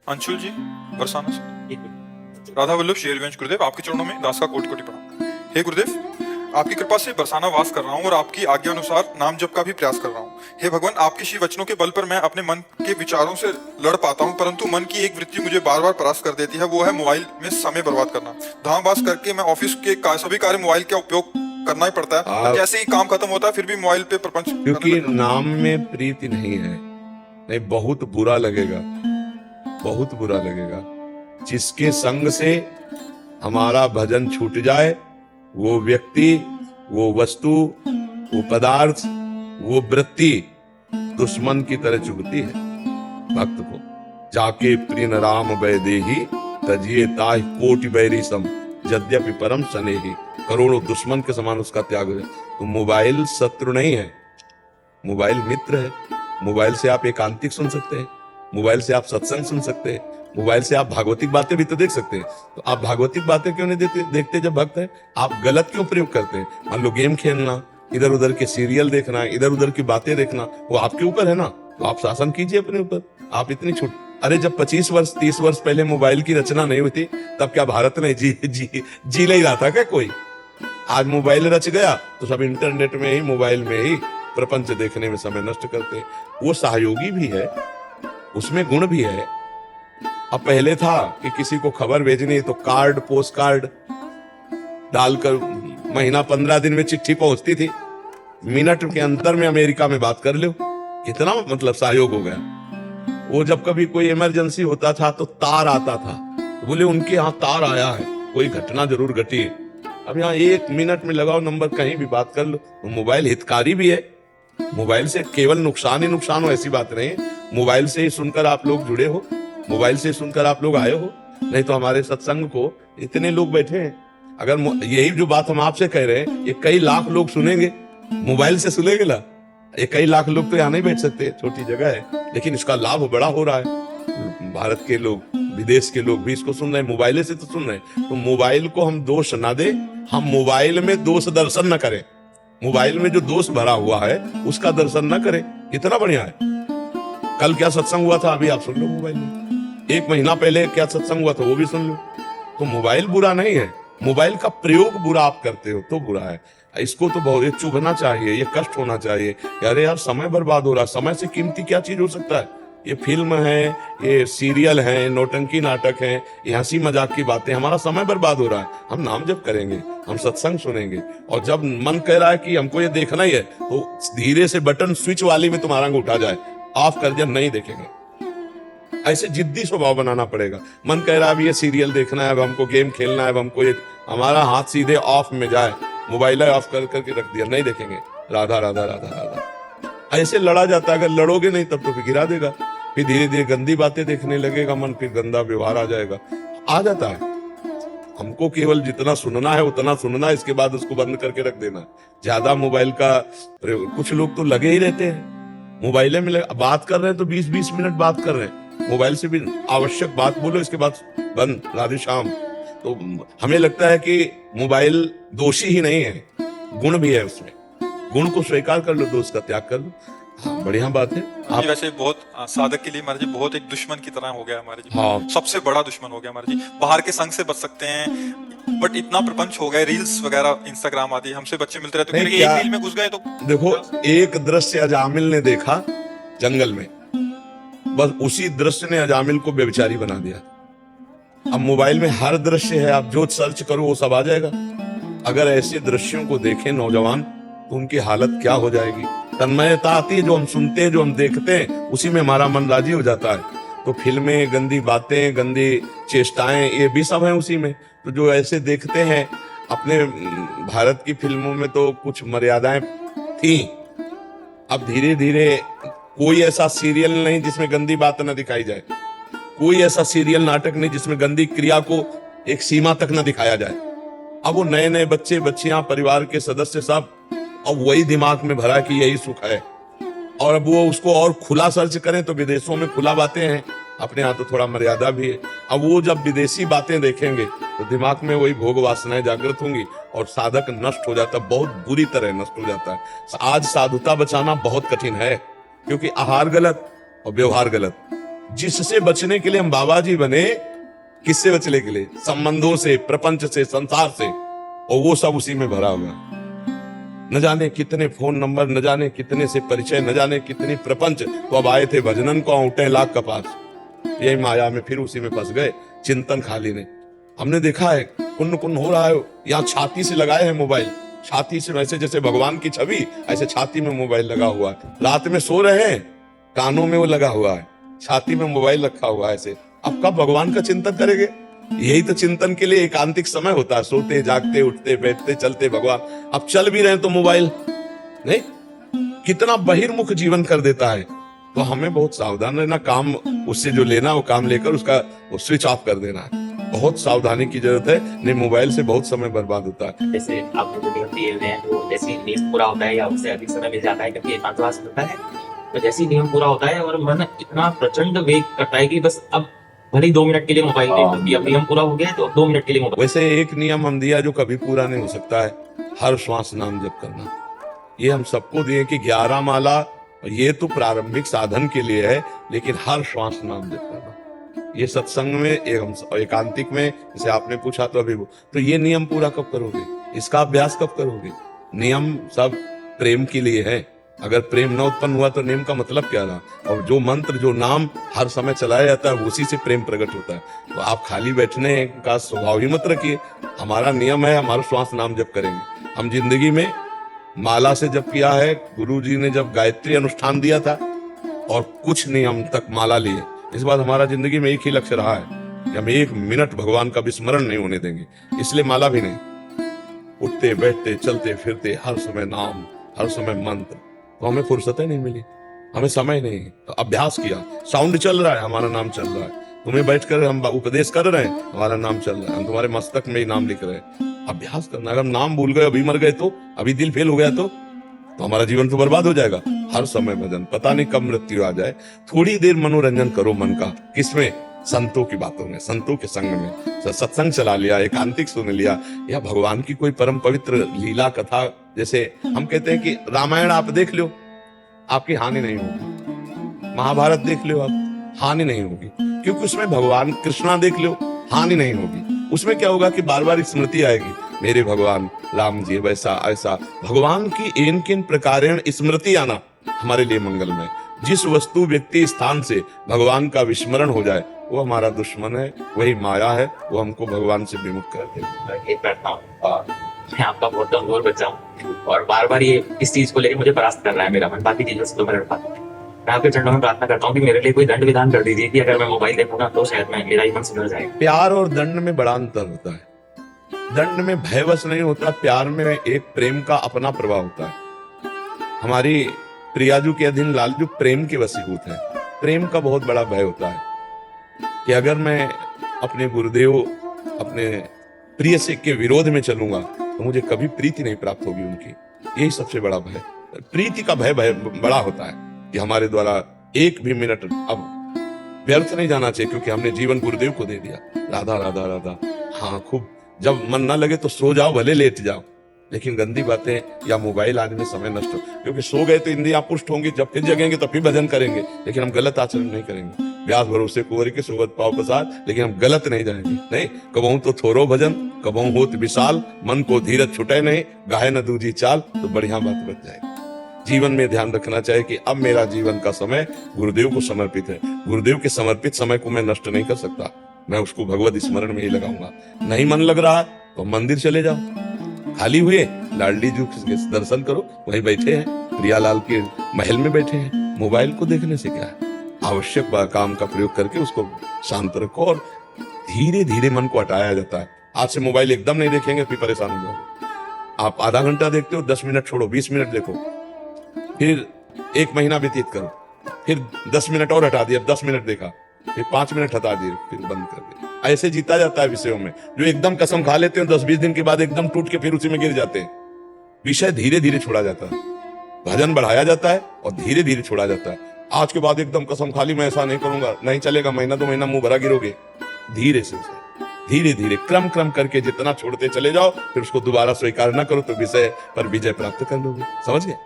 अंशुल जी बरसाना से। राधा वल्लभ श्री हरिवंश गुरुदेव, आपके चरणों में दास का कोटि कोटि प्रणाम। हे गुरुदेव, आपकी कृपा से बरसाना वास कर रहा हूँ और आपकी आज्ञा अनुसार नाम जप का भी प्रयास कर रहा हूँ। हे भगवान, आपके श्री वचनों के बल पर मैं अपने मन के विचारों से लड़ पाता हूँ, परंतु मन की एक वृत्ति मुझे बार बार परास्त कर देती है, वो है मोबाइल में समय बर्बाद करना। धामवास करके मैं ऑफिस के सभी कार्य मोबाइल का उपयोग करना ही पड़ता है, और जैसे ही काम खत्म होता है फिर भी मोबाइल पे प्रपंच। क्योंकि नाम में प्रीति नहीं है। नहीं, बहुत बुरा लगेगा, बहुत बुरा लगेगा। जिसके संग से हमारा भजन छूट जाए, वो व्यक्ति, वो वस्तु, वो पदार्थ, वो वृत्ति दुश्मन की तरह चुभती है भक्त को। जाके प्रिय राम वैदेही तजिए ताहि कोटि बैरी सम, यद्यपि परम स्नेही। करोड़ों दुश्मन के समान उसका त्याग है। तो मोबाइल शत्रु नहीं है, मोबाइल मित्र है। मोबाइल से आप एकांतिक सुन सकते हैं, मोबाइल से आप सत्संग सुन सकते हैं, मोबाइल से आप भागवतिक बातें भी तो देख सकते हैं। तो आप भागवतिक बातें क्यों नहीं देखते जब भक्त है? आप गलत क्यों प्रयोग करते हैं? मान लो गेम खेलना, इधर उधर के सीरियल देखना, इधर उधर की बातें देखना, वो आपके ऊपर है ना। तो आप शासन कीजिए अपने ऊपर। आप इतनी छूट, अरे जब 25 वर्ष 30 वर्ष पहले मोबाइल की रचना नहीं हुई थी, तब क्या भारत में जी नहीं रहा था क्या कोई? आज मोबाइल रच गया तो सब इंटरनेट में ही, मोबाइल में ही प्रपंच देखने में समय नष्ट करते हैं। वो सहयोगी भी है, उसमें गुण भी है। अब पहले था कि किसी को खबर भेजनी है तो कार्ड, पोस्ट कार्ड डालकर महीना 15 दिन में चिट्ठी पहुंचती थी, मिनट के अंतर में अमेरिका में बात कर लो। कितना मतलब सहयोग हो गया। वो जब कभी कोई इमरजेंसी होता था तो तार आता था, तो बोले उनके यहाँ तार आया है, कोई घटना जरूर घटी है। अब यहाँ 1 मिनट में लगाओ नंबर, कहीं भी बात कर लो। तो मोबाइल हितकारी भी है। मोबाइल से केवल नुकसान ही नुकसान हो ऐसी बात नहीं है। मोबाइल से ही सुनकर आप लोग जुड़े हो, मोबाइल से सुनकर आप लोग आए हो। नहीं तो हमारे सत्संग को इतने लोग बैठे हैं, अगर यही जो बात हम आपसे कह रहे हैं, ये कई लाख लोग सुनेंगे, मोबाइल से सुनेंगे ना। ये कई लाख लोग तो यहाँ नहीं बैठ सकते, छोटी जगह है, लेकिन इसका लाभ बड़ा हो रहा है। भारत के लोग, विदेश के लोग भी इसको सुन रहे हैं, मोबाइल से तो सुन रहे हैं। तो मोबाइल को हम दोष ना दे, हम मोबाइल में दोष दर्शन न करें। मोबाइल में जो दोष भरा हुआ है उसका दर्शन न करें। इतना बढ़िया है। कल क्या सत्संग हुआ था अभी आप सुन लो मोबाइल में। 1 महीना पहले क्या सत्संग हुआ था वो भी सुन लो। तो मोबाइल बुरा नहीं है, मोबाइल का प्रयोग बुरा आप करते हो तो बुरा है। इसको तो बहुत चुभना चाहिए, ये कष्ट होना चाहिए। अरे यार, समय बर्बाद हो रहा है। समय से कीमती क्या चीज हो सकता है? ये फिल्म है, ये सीरियल है, नौटंकी नाटक है, ये हंसी मजाक की बातें, हमारा समय बर्बाद हो रहा है। हम नाम जप करेंगे, हम सत्संग सुनेंगे, और जब मन कह रहा है कि हमको ये देखना ही है, तो धीरे से बटन स्विच वाली में तुम्हारा उठा जाए, ऑफ कर दिया, नहीं देखेंगे। ऐसे जिद्दी स्वभाव बनाना पड़ेगा। मन कह रहा है अब ये सीरियल देखना है, अब हमको गेम खेलना है, अब हमको ये, हमारा हाथ सीधे ऑफ में जाए, मोबाइल ऑफ करके रख दिया, नहीं देखेंगे। राधा राधा राधा राधा ऐसे लड़ा जाता है। अगर लड़ोगे नहीं तब तो फिर गिरा देगा, फिर धीरे धीरे गंदी बातें देखने लगेगा मन, फिर गंदा व्यवहार आ जाएगा, आ जाता है। हमको केवल जितना सुनना है उतना सुनना, इसके बाद उसको बंद करके रख देना। ज्यादा मोबाइल का प्रयोग, कुछ लोग तो लगे ही रहते हैं मोबाइल में, बात कर रहे हैं तो 20-20 मिनट बात कर रहे हैं मोबाइल से भी। आवश्यक बात बोलो, इसके बाद बंद, राधे श्याम। तो हमें लगता है कि मोबाइल दोषी ही नहीं है, गुण भी है उसमें। गुण को स्वीकार कर लो, दोष का त्याग कर लो। हाँ, बढ़िया बात है। आप वैसे बहुत साधक के लिए महाराज जी बहुत एक दुश्मन की तरह हो गया हमारे जी। हाँ, सबसे बड़ा दुश्मन हो गया हमारे जी। बाहर के संग से बच सकते हैं, बट इतना प्रपंच हो गए, रील्स वगैरह, इंस्टाग्राम आदि, हमसे बच्चे मिलते रहते हैं, नहीं, एक रील में घुस गए तो देखो, एक दृश्य अजामिल ने देखा जंगल में, बस उसी दृश्य ने अजामिल को बेविचारी बना दिया। अब मोबाइल में हर दृश्य है, आप जो सर्च करो वो सब आ जाएगा। अगर ऐसे दृश्यों को देखें नौजवान, तो उनकी हालत क्या हो जाएगी। तन्मयता आती है, जो हम सुनते हैं, जो हम देखते हैं, उसी में हमारा मन राजी हो जाता है। तो फिल्में, गंदी बातें, गंदी चेष्टाएं, ये भी सब है उसी में। तो जो ऐसे देखते हैं, अपने भारत की फिल्मों में तो कुछ मर्यादाएं थी, अब धीरे धीरे कोई ऐसा सीरियल नहीं जिसमें गंदी बात न दिखाई जाए, कोई ऐसा सीरियल नाटक नहीं जिसमें गंदी क्रिया को एक सीमा तक न दिखाया जाए। अब वो नए नए बच्चे बच्चियां, परिवार के सदस्य सब, अब वही दिमाग में भरा कि यही सुख है। और अब वो उसको और खुला सर्च करें तो विदेशों में खुला बातें हैं, अपने यहाँ तो थोड़ा मर्यादा भी है। अब वो जब विदेशी बातें देखेंगे तो दिमाग में वही भोग वासनाएं जागृत होंगी और साधक नष्ट हो जाता है, बहुत बुरी तरह नष्ट हो जाता है। आज साधुता बचाना बहुत कठिन है, क्योंकि आहार गलत और व्यवहार गलत। जिससे बचने के लिए हम बाबा जी बने, किससे बचने के लिए? संबंधों से, प्रपंच से, संसार से, और वो सब उसी में भरा हुआ। न जाने कितने फोन नंबर, न जाने कितने से परिचय, न जाने कितनी प्रपंच। तो अब आए थे भजनन को औंटे लाख कपास, यही माया में फिर उसी में फंस गए। चिंतन खाली ने हमने देखा है, कुन्न कुन्न हो रहा है। यहाँ छाती से लगाए हैं मोबाइल, छाती से, वैसे जैसे भगवान की छवि, ऐसे छाती में मोबाइल लगा हुआ है। रात में सो रहे हैं, कानों में वो लगा हुआ है, छाती में मोबाइल रखा हुआ है ऐसे। अब कब भगवान का चिंतन करेंगे? यही तो चिंतन के लिए एकांतिक समय होता है, सोते जागते उठते बैठते चलते भगवान। अब चल भी रहे हैं तो मोबाइल नहीं, कितना बहिर्मुख जीवन कर देता है। तो हमें बहुत सावधान रहना, काम उससे जो लेना वो काम लेकर उसका वो स्विच ऑफ कर देना है। बहुत सावधानी की जरूरत है, नहीं मोबाइल से बहुत समय बर्बाद होता है। जैसे आपने जो नियम दिए हुए हैं, तो जैसे ही नियम पूरा होता है या उससे अधिक समय मिल जाता है, क्योंकि एकांतवास होता है, तो जैसे ही नियम पूरा होता है और मन इतना प्रचंड वेग करता है कि बस अब भले ही 2 मिनट के लिए मोबाइल देख लो, कि अब नियम पूरा हो गया है तो अब 2 मिनट के लिए मोबाइल। वैसे एक नियम हम दिया जो कभी पूरा नहीं हो सकता है, हर श्वास नाम जप करना। ये हम सबको दिए कि 11 माला, ये तो प्रारंभिक साधन के लिए है, लेकिन हर श्वास नाम जप करना। ये सत्संग में, एकांतिक में, जैसे आपने पूछा तो अभी तो ये नियम पूरा कब करोगे? इसका अभ्यास कब करोगे? नियम सब प्रेम के लिए है। अगर प्रेम न उत्पन्न हुआ तो नियम का मतलब क्या रहा? और जो मंत्र, जो नाम हर समय चलाया जाता है, उसी से प्रेम प्रकट होता है। तो आप खाली बैठने का स्वभाव ही मत रखिए। हमारा नियम है, हमारा श्वास नाम जप करेंगे। हम जिंदगी में माला से जप किया है, गुरु जी ने जब गायत्री अनुष्ठान दिया था और कुछ नियम तक माला लिए। इस बार हमारा जिंदगी में एक ही लक्ष्य रहा है कि हम 1 मिनट भगवान का विस्मरण नहीं होने देंगे, इसलिए माला भी नहीं। उठते बैठते चलते फिरते हर समय नाम, हर समय मंत्र। तो हमें फुर्सत नहीं मिली, हमें समय नहीं, तो अभ्यास किया। साउंड चल रहा है, हमारा नाम चल रहा है। तुम्हें बैठकर हम उपदेश कर रहे हैं, हमारा नाम चल रहा है, हम तुम्हारे मस्तक में ही नाम लिख रहे हैं। अभ्यास करना। अगर हम नाम भूल गए, अभी मर गए तो, अभी दिल फेल हो गया तो हमारा जीवन तो बर्बाद हो जाएगा। हर समय भजन, पता नहीं कब मृत्यु आ जाए। थोड़ी देर मनोरंजन करो मन का, किसमें? संतों की बातों में, संतों के संग में। सत्संग चला लिया, एकांतिक सुन लिया, या भगवान की कोई परम पवित्र लीला कथा। जैसे हम कहते हैं कि रामायण आप देख लो, आपकी हानि नहीं होगी। महाभारत देख लो आप, हानि नहीं होगी, क्योंकि उसमें भगवान कृष्णा देख लो, हानि नहीं होगी। उसमें क्या होगा कि बार बार स्मृति आएगी, मेरे भगवान राम जी वैसा ऐसा। भगवान की इन किन प्रकारेण स्मृति आना हमारे लिए मंगलमय। जिस वस्तु, व्यक्ति, स्थान से भगवान का विस्मरण हो जाए, वो हमारा दुश्मन है, वही माया है, वो हमको भगवान से विमुख कर दे। बैठता हूँ और मैं आपका बहुत कमजोर बच्चा हूँ, और बार बार ये इस चीज को लेकर मुझे परास्त कर रहा है मेरा मन। बाकी चीजों से तो मैं लड़ पाता हूँ। मैं आपके चरणों में प्रार्थना करता हूँ कि मेरे लिए कोई दंड विधान कर दीजिए कि अगर मैं मोबाइल देखूंगा तो शायद मैं मेरा ही मन सुधर जाए। प्यार और दंड में बड़ा अंतर होता है। दंड में भयवश नहीं होता, प्यार में एक प्रेम का अपना प्रभाव होता है। हमारी प्रियाजू के अधीन लालजू प्रेम के वशीभूत है। प्रेम का बहुत बड़ा भय होता है कि अगर मैं अपने गुरुदेव, अपने प्रिय से के विरोध में चलूंगा तो मुझे कभी प्रीति नहीं प्राप्त होगी उनकी। यही सबसे बड़ा भय। प्रीति का भय बड़ा होता है कि हमारे द्वारा एक भी मिनट अब व्यर्थ नहीं जाना चाहिए, क्योंकि हमने जीवन गुरुदेव को दे दिया। राधा राधा राधा, हाँ खूब। जब मन ना लगे तो सो जाओ, भले लेट जाओ, लेकिन गंदी बातें या मोबाइल आदि में समय नष्ट हो, क्योंकि सो गए तो इंद्रियां पुष्ट होंगी, जब फिर जगेंगे तो फिर भजन करेंगे, लेकिन हम गलत आचरण नहीं करेंगे। व्यास भरोसे कुंवर के सोवत पाव प्रसाद, लेकिन हम गलत नहीं जाएंगे। नहीं, कबहू तो थोरो भजन, कबहू होत विशाल, मन को धीरज छुटे नहीं, गाहे न दूजी चाल, तो बढ़िया बात बच जाएगी। जीवन में ध्यान रखना चाहिए कि अब मेरा जीवन का समय गुरुदेव को समर्पित है। गुरुदेव के समर्पित समय को मैं नष्ट नहीं कर सकता, मैं उसको भगवत स्मरण में ही लगाऊंगा। नहीं मन लग रहा तो मंदिर चले जाओ, खाली हुए लाडली जी के दर्शन करो, वहीं बैठे हैं, प्रियालाल के महल में बैठे हैं। मोबाइल को देखने से क्या है? आवश्यक काम का प्रयोग करके उसको शांत रखो, और धीरे धीरे मन को हटाया जाता है। आज से मोबाइल एकदम नहीं देखेंगे फिर परेशान हो जाओगे। आप आधा घंटा देखते हो, 10 मिनट छोड़ो, 20 मिनट देखो, फिर 1 महीना व्यतीत करो, फिर 10 मिनट और हटा दिया, 10 मिनट देखा, फिर 5 मिनट हटा दिए, फिर बंद कर दिया। ऐसे जीता जाता है विषयों में। जो एकदम कसम खा लेते हैं 10-20 दिन के बाद एकदम टूट के फिर उसी में गिर जाते हैं। विषय धीरे धीरे छोड़ा जाता है, भजन बढ़ाया जाता है और धीरे धीरे छोड़ा जाता है। आज के बाद एकदम कसम खा ली मैं ऐसा नहीं करूंगा, नहीं चलेगा, महीना 2 महीना मुंह भरा गिरोगे। धीरे से धीरे धीरे क्रम करके जितना छोड़ते चले जाओ, फिर उसको दोबारा स्वीकार न करो तो विषय पर विजय प्राप्त कर लोगे। समझ गए?